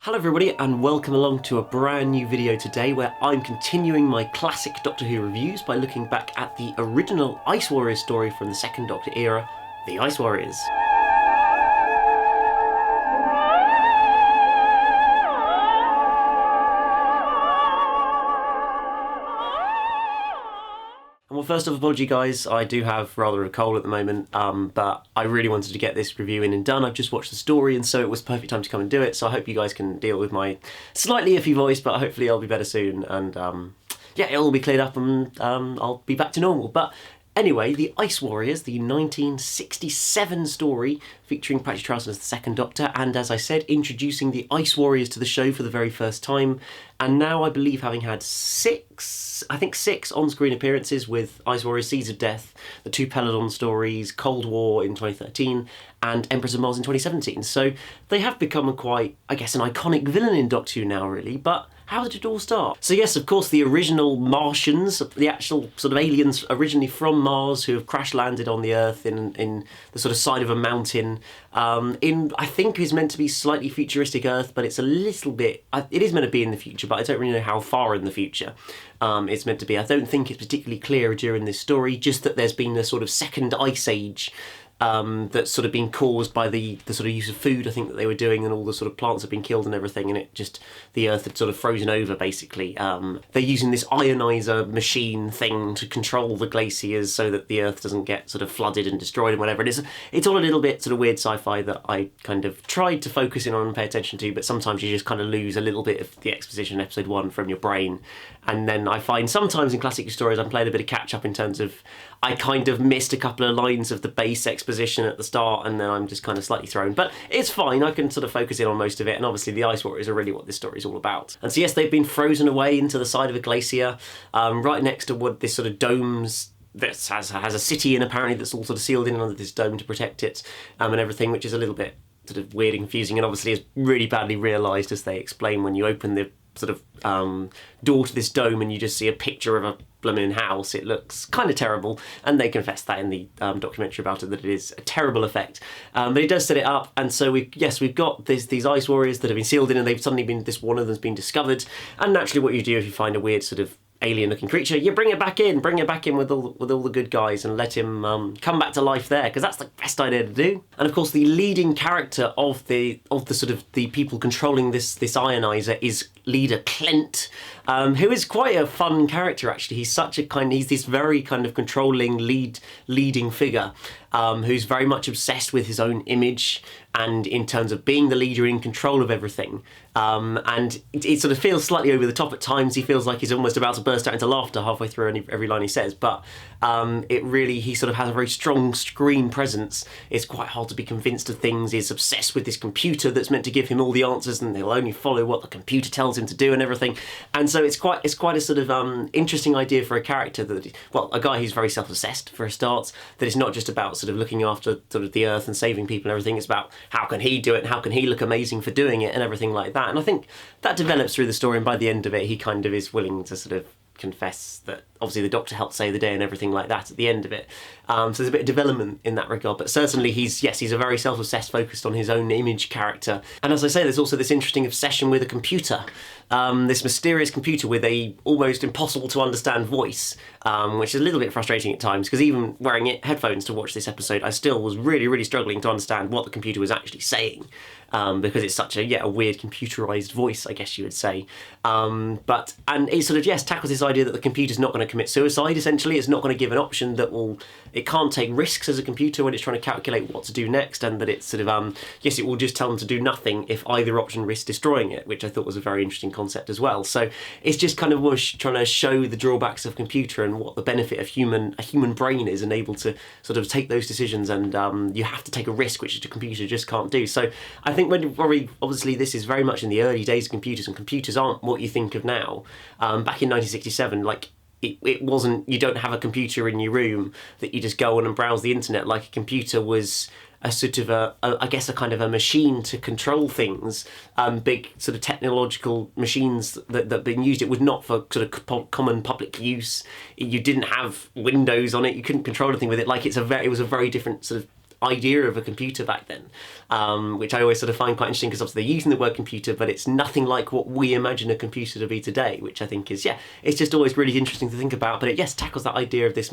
Hello everybody and welcome along to a brand new video today where I'm continuing my classic Doctor Who reviews by looking back at the original Ice Warriors story from the Second Doctor era, The Ice Warriors. Well, first off, apology guys, I do have rather a cold at the moment, but I really wanted to get this review in and done. I've just watched the story and so it was perfect time to come and do it, so I hope you guys can deal with my slightly iffy voice, but hopefully I'll be better soon, and yeah, it'll all be cleared up and I'll be back to normal. But anyway, The Ice Warriors, the 1967 story featuring Patrick Troughton as the Second Doctor, and as I said, introducing the Ice Warriors to the show for the very first time, and now I believe having had six on-screen appearances with Ice Warriors Seeds of Death, the two Peladon stories, Cold War in 2013, and Empress of Mars in 2017. So they have become a quite, I guess, an iconic villain in Doctor Who now, really, but how did it all start? So yes, of course, the original Martians, the actual sort of aliens originally from Mars who have crash-landed on the Earth in the sort of side of a mountain, I think is meant to be slightly futuristic Earth, but it's a little bit, it is meant to be in the future, but I don't really know how far in the future it's meant to be. I don't think it's particularly clear during this story, just that there's been a sort of second ice age that's sort of been caused by the sort of use of food, I think, that they were doing, and all the sort of plants have been killed and everything, and it just, the Earth had sort of frozen over, basically. They're using this ionizer machine thing to control the glaciers so that the Earth doesn't get sort of flooded and destroyed and whatever. It's all a little bit sort of weird sci-fi that I kind of tried to focus in on and pay attention to, but sometimes you just kind of lose a little bit of the exposition in episode 1 from your brain. And then I find sometimes in classic stories I'm playing a bit of catch-up in terms of I kind of missed a couple of lines of the base exposition at the start, and then I'm just kind of slightly thrown. But it's fine, I can sort of focus in on most of it, and obviously the Ice Warriors are really what this story is all about. And so yes, they've been frozen away into the side of a glacier, right next to what this sort of domes that has a city in, apparently, that's all sort of sealed in under this dome to protect it, and everything, which is a little bit sort of weird and confusing, and obviously is really badly realised, as they explain, when you open the sort of door to this dome and you just see a picture of a blooming house. It looks kind of terrible, and they confess that in the documentary about it, that it is a terrible effect. But it does set it up, and so we've got these Ice Warriors that have been sealed in, and they've suddenly been, one of them's been discovered, and naturally what you do if you find a weird sort of alien-looking creature, you bring it back in with all the good guys and let him come back to life there, because that's the best idea to do. And of course, the leading character of the sort of the people controlling this ionizer is leader Clint, who is quite a fun character, actually. He's this very kind of controlling leading figure, who's very much obsessed with his own image and in terms of being the leader, in control of everything. And it sort of feels slightly over the top at times. He feels like he's almost about to burst out into laughter halfway through every line he says, but he sort of has a very strong screen presence. It's quite hard to be convinced of things. He's obsessed with this computer that's meant to give him all the answers, and he'll only follow what the computer tells him to do and everything. And so it's quite a sort of interesting idea for a character that, well, a guy who's very self-obsessed for a start, that it's not just about sort of looking after sort of the Earth and saving people and everything. It's about how can he do it and how can he look amazing for doing it and everything like that. And I think that develops through the story, and by the end of it he kind of is willing to sort of confess that obviously the Doctor helped save the day and everything like that at the end of it. So there's a bit of development in that regard, but certainly he's a very self-obsessed, focused on his own image character. And as I say, there's also this interesting obsession with a computer, this mysterious computer with a almost impossible to understand voice, which is a little bit frustrating at times, because even wearing headphones to watch this episode, I still was really, really struggling to understand what the computer was actually saying, because it's such a weird computerized voice, I guess you would say. And it sort of, tackles this idea that the computer's not going to commit suicide, essentially. It's not going to give an option it can't take risks as a computer when it's trying to calculate what to do next, and that it's sort of, it will just tell them to do nothing if either option risks destroying it, which I thought was a very interesting concept as well. So it's just kind of trying to show the drawbacks of a computer and what the benefit of a human brain is, and able to sort of take those decisions, and you have to take a risk, which the computer just can't do. So I think obviously this is very much in the early days of computers, and computers aren't what you think of now. Back in 1967, it wasn't, you don't have a computer in your room that you just go on and browse the internet. Like, a computer was a sort of a kind of a machine to control things, big sort of technological machines that been used. It was not for sort of common public use. You didn't have Windows on it. You couldn't control anything with it. Like, it was a very different sort of idea of a computer back then, which I always sort of find quite interesting, because obviously they're using the word computer, but it's nothing like what we imagine a computer to be today, which I think is, it's just always really interesting to think about. But it, tackles that idea of this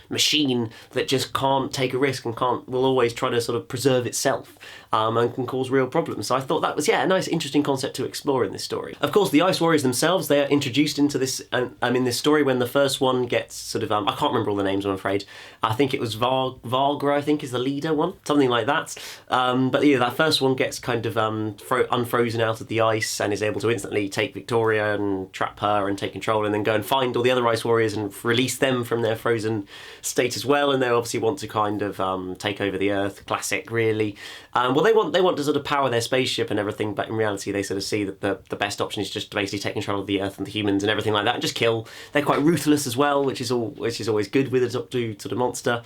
machine that just can't take a risk and will always try to sort of preserve itself, and can cause real problems. So I thought that was, a nice, interesting concept to explore in this story. Of course, the Ice Warriors themselves, they are introduced into this, in this story when the first one gets sort of, I can't remember all the names, I'm afraid. I think it was Vargra, I think, is the leader one, something like that. But that first one gets kind of unfrozen out of the ice and is able to instantly take Victoria and trap her and take control, and then go and find all the other Ice Warriors and release them from their frozen state as well. And they obviously want to kind of take over the Earth. Classic, really. Well, they want to sort of power their spaceship and everything, but in reality they sort of see that the best option is just to basically take control of the Earth and the humans and everything like that, and just kill. They're quite ruthless as well, which is always good with a Doctor Who sort of monster,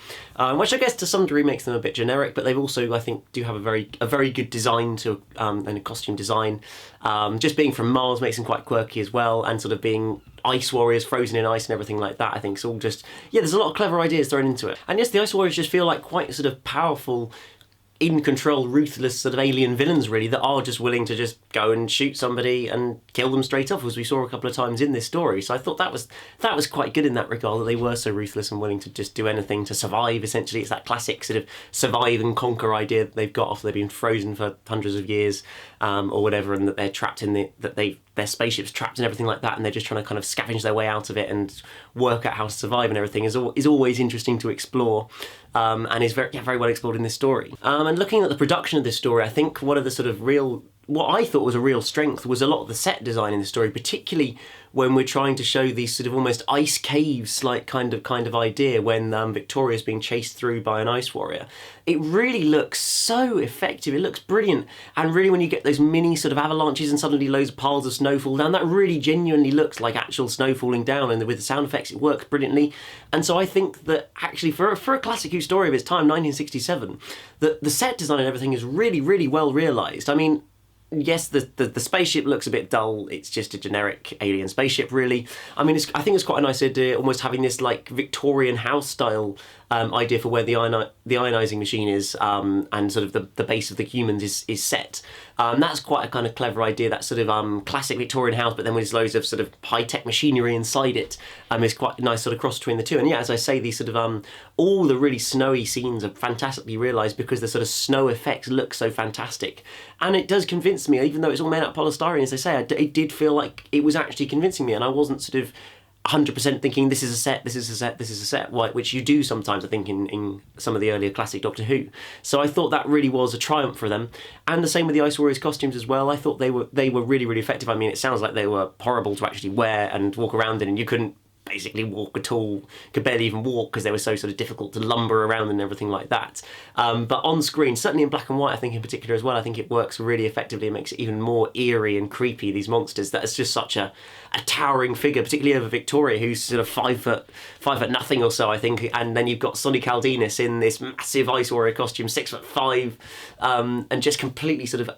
which I guess to some degree makes them a bit generic. But they've also, I think, do have a very good design to and a costume design. Just being from Mars makes them quite quirky as well, and sort of being Ice Warriors frozen in ice and everything like that, I think it's all just, there's a lot of clever ideas thrown into it. And yes, the Ice Warriors just feel like quite sort of powerful, in control, ruthless sort of alien villains, really, that are just willing to just go and shoot somebody and kill them straight off, as we saw a couple of times in this story. So I thought that was quite good in that regard, that they were so ruthless and willing to just do anything to survive. Essentially, it's that classic sort of survive and conquer idea that they've got after they've been frozen for hundreds of years, or whatever, and that they're trapped in their spaceship's trapped and everything like that, and they're just trying to kind of scavenge their way out of it and work out how to survive and everything is always interesting to explore, and is very well explored in this story. And looking at the production of this story, I think one of the sort of what I thought was a real strength was a lot of the set design in the story, particularly when we're trying to show these sort of almost ice caves like kind of idea when Victoria's being chased through by an Ice Warrior. It really looks so effective, it looks brilliant, and really when you get those mini sort of avalanches and suddenly loads of piles of snow fall down, that really genuinely looks like actual snow falling down, and with the sound effects it works brilliantly. And so I think that actually for a classic Who story of its time, 1967, the set design and everything is really, really well realised. I mean, yes, the spaceship looks a bit dull. It's just a generic alien spaceship, really. I mean, I think it's quite a nice idea, almost having this like Victorian house style idea for where the ionizing machine is, and sort of the base of the humans is set. That's quite a kind of clever idea. That sort of classic Victorian house, but then with loads of sort of high tech machinery inside it. It's quite a nice sort of cross between the two. And yeah, as I say, these sort of all the really snowy scenes are fantastically realised because the sort of snow effects look so fantastic, and it does convince me, even though it's all made out of polystyrene, as they say, it did feel like it was actually convincing me, and I wasn't sort of 100% thinking this is a set, which you do sometimes, I think, in some of the earlier classic Doctor Who. So I thought that really was a triumph for them, and the same with the Ice Warriors costumes as well. I thought they were really, really effective. I mean, it sounds like they were horrible to actually wear and walk around in, and you couldn't basically walk at all, could barely even walk because they were so sort of difficult to lumber around and everything like that. But on screen, certainly in black and white, I think in particular as well, I think it works really effectively. It makes it even more eerie and creepy, these monsters. That is just such a towering figure, particularly over Victoria, who's sort of 5 foot nothing or so, I think. And then you've got Sonny Caldinas in this massive Ice Warrior costume, 6'5", and just completely sort of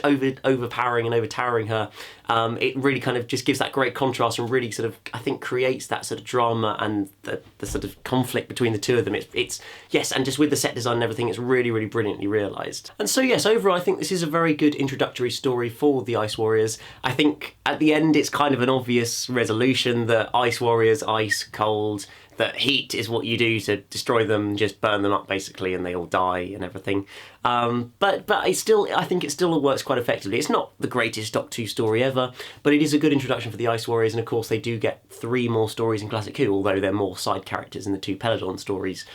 overpowering and overtowering her. It really kind of just gives that great contrast and really sort of, I think, creates that sort of drama and the sort of conflict between the two of them. It's yes, and just with the set design and everything, it's really, really brilliantly realised. And so yes, overall I think this is a very good introductory story for the Ice Warriors. I think at the end it's kind of an obvious resolution that Ice Warriors, ice, cold, that heat is what you do to destroy them, just burn them up basically, and they all die and everything. But it's still, I think it still works quite effectively. It's not the greatest Doctor Who story ever, but it is a good introduction for the Ice Warriors, and of course they do get 3 more stories in Classic Who, although they're more side characters in the 2 Peladon stories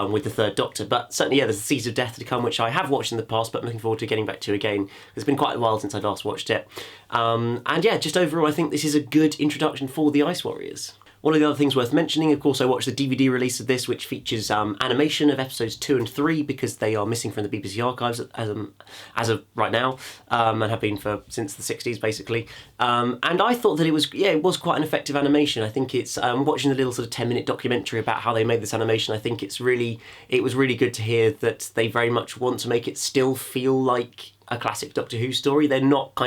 with the 3rd Doctor. But certainly, yeah, there's the Seeds of Death to come, which I have watched in the past, but I'm looking forward to getting back to again. It's been quite a while since I last watched it. And yeah, just overall, I think this is a good introduction for the Ice Warriors. One of the other things worth mentioning, of course, I watched the DVD release of this, which features animation of episodes 2 and 3 because they are missing from the BBC archives as of right now, and have been since the 60s basically. And I thought that it was quite an effective animation. I think it's watching the little sort of 10-minute documentary about how they made this animation. I think it was really good to hear that they very much want to make it still feel like a classic Doctor Who story. They're not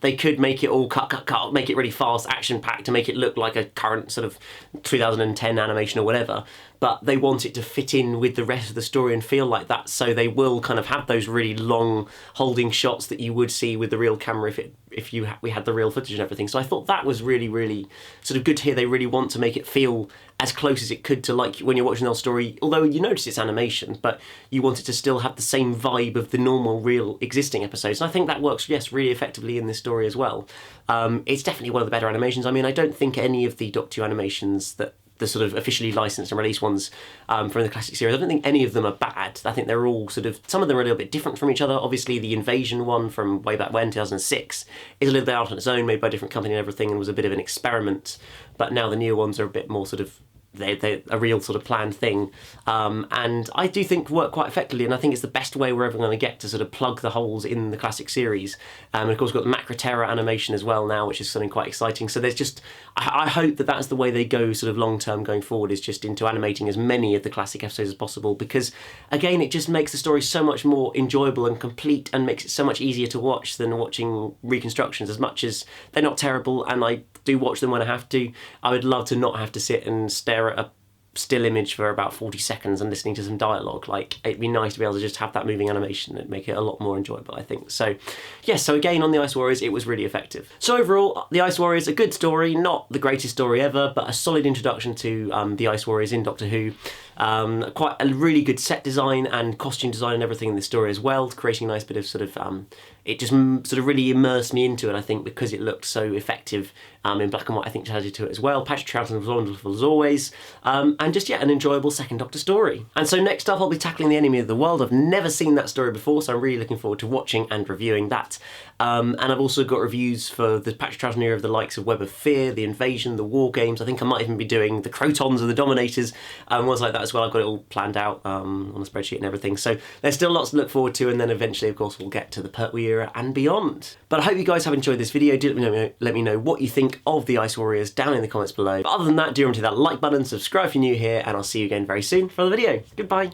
they could make it all cut, make it really fast, action-packed to make it look like a current sort of 2010 animation or whatever. but they want it to fit in with the rest of the story and feel like that, so they will kind of have those really long holding shots that you would see with the real camera if we had the real footage and everything. So I thought that was really, really sort of good to hear. They really want to make it feel as close as it could to like when you're watching the story, although you notice it's animation, but you want it to still have the same vibe of the normal, real, existing episodes. And I think that works, yes, really effectively in this story as well. It's definitely one of the better animations. I mean, I don't think any of the Doctor Who animations that the sort of officially licensed and released ones from the classic series, I don't think any of them are bad. I think they're all sort of, some of them are a little bit different from each other. Obviously the Invasion one from way back when, 2006, is a little bit out on its own, made by a different company and everything, and was a bit of an experiment. But now the newer ones are a bit more sort of, they're a real sort of planned thing, and I do think work quite effectively, and I think it's the best way we're ever going to get to sort of plug the holes in the classic series. And of course we've got the Macra Terra animation as well now, which is something quite exciting. So there's just, I hope that that's the way they go sort of long term going forward, is just into animating as many of the classic episodes as possible, because again it just makes the story so much more enjoyable and complete, and makes it so much easier to watch than watching reconstructions. As much as they're not terrible and I do watch them when I have to, I would love to not have to sit and stare at a still image for about 40 seconds and listening to some dialogue. Like, it'd be nice to be able to just have that moving animation and make it a lot more enjoyable, I think. So yes, so again on the Ice Warriors, it was really effective. So overall, the Ice Warriors, a good story, not the greatest story ever, but a solid introduction to the Ice Warriors in Doctor Who. Quite a really good set design and costume design and everything in the story as well, creating a nice bit of sort of, it just sort of really immersed me into it, I think, because it looked so effective in black and white. I think it added to it as well. Patrick Troughton was wonderful as always, and just, yeah, an enjoyable second Doctor story. And so next up I'll be tackling The Enemy of the World. I've never seen that story before, so I'm really looking forward to watching and reviewing that. And I've also got reviews for the Patrick Troughton era of the likes of Web of Fear, The Invasion, The War Games. I think I might even be doing the Crotons and the Dominators, ones like that as well. I've got it all planned out on a spreadsheet and everything. So there's still lots to look forward to, and then eventually, of course, we'll get to the Pertwee era and beyond. But I hope you guys have enjoyed this video. Do let me know what you think of the Ice Warriors down in the comments below. But other than that, do remember to hit that like button, subscribe if you're new here, and I'll see you again very soon for another video. Goodbye.